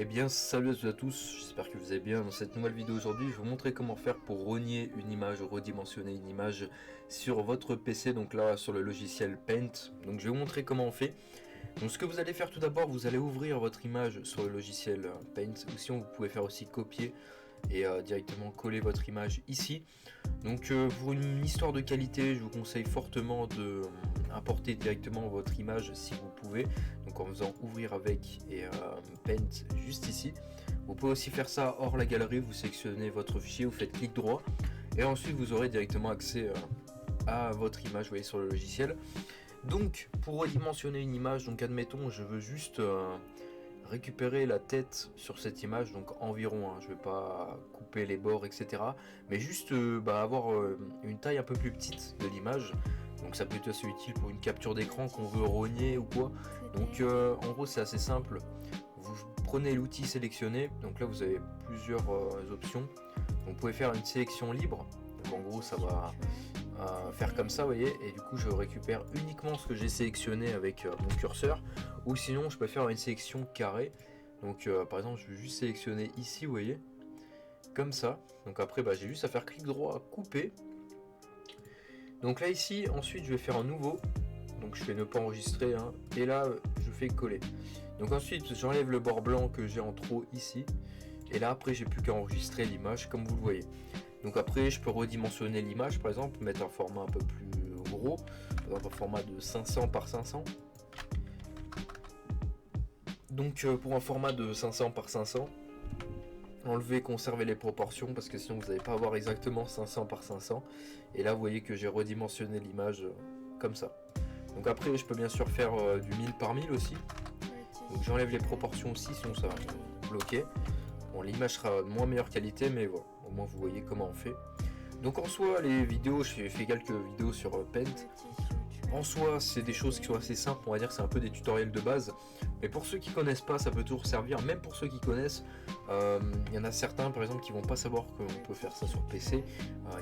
Eh bien salut à toutes et à tous, j'espère que vous allez bien. Dans cette nouvelle vidéo aujourd'hui, je vais vous montrer comment faire pour renier une image, redimensionner une image sur votre PC, donc là sur le logiciel Paint. Donc je vais vous montrer comment on fait. Donc ce que vous allez faire tout d'abord, vous allez ouvrir votre image sur le logiciel Paint, ou sinon vous pouvez faire aussi copier et directement coller votre image ici. Donc pour une histoire de qualité, je vous conseille fortement de importer directement votre image si vous pouvez, donc en faisant ouvrir avec et Paint juste ici. Vous pouvez aussi faire ça hors la galerie, vous sélectionnez votre fichier, vous faites clic droit et ensuite vous aurez directement accès à votre image, vous voyez, sur le logiciel. Donc pour redimensionner une image, donc admettons je veux juste récupérer la tête sur cette image, donc environ, je vais pas couper les bords etc, mais juste avoir une taille un peu plus petite de l'image. Donc ça peut être assez utile pour une capture d'écran qu'on veut rogner ou quoi. Donc en gros c'est assez simple, vous prenez l'outil sélectionné, donc là vous avez plusieurs options. Donc, vous pouvez faire une sélection libre, donc en gros ça va faire comme ça, vous voyez, et du coup je récupère uniquement ce que j'ai sélectionné avec mon curseur, ou sinon je peux faire une sélection carrée. Donc par exemple je vais juste sélectionner ici, vous voyez, comme ça. Donc après j'ai juste à faire clic droit, couper. Donc là ici ensuite je vais faire un nouveau, donc je fais ne pas enregistrer, et là je fais coller. Donc ensuite j'enlève le bord blanc que j'ai en trop ici, et là après j'ai plus qu'à enregistrer l'image comme vous le voyez. Donc après je peux redimensionner l'image, par exemple mettre un format un peu plus gros, par exemple un format de 500 par 500. Donc pour un format de 500 par 500, enlever, conserver les proportions parce que sinon vous n'allez pas avoir exactement 500 par 500. Et là vous voyez que j'ai redimensionné l'image comme ça. Donc après je peux bien sûr faire du 1000 par 1000 aussi. Donc j'enlève les proportions aussi, sinon ça va bloquer. Bon, l'image sera de moins meilleure qualité, mais voilà, au moins vous voyez comment on fait. Donc en soi, les vidéos, j'ai fait quelques vidéos sur Paint. En soi, c'est des choses qui sont assez simples, on va dire, c'est un peu des tutoriels de base. Mais pour ceux qui connaissent pas, ça peut toujours servir. Même pour ceux qui connaissent, il y en a certains, par exemple, qui vont pas savoir qu'on peut faire ça sur PC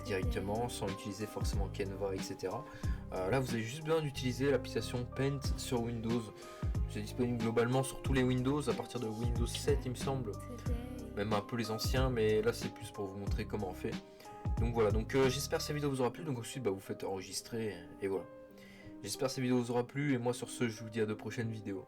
directement, sans utiliser forcément Canva, etc. Là, vous avez juste besoin d'utiliser l'application Paint sur Windows. C'est disponible globalement sur tous les Windows, à partir de Windows 7, il me semble. Même un peu les anciens, mais là c'est plus pour vous montrer comment on fait. Donc voilà, donc j'espère que cette vidéo vous aura plu. Donc ensuite vous faites enregistrer et voilà. J'espère que cette vidéo vous aura plu, et moi sur ce je vous dis à de prochaines vidéos.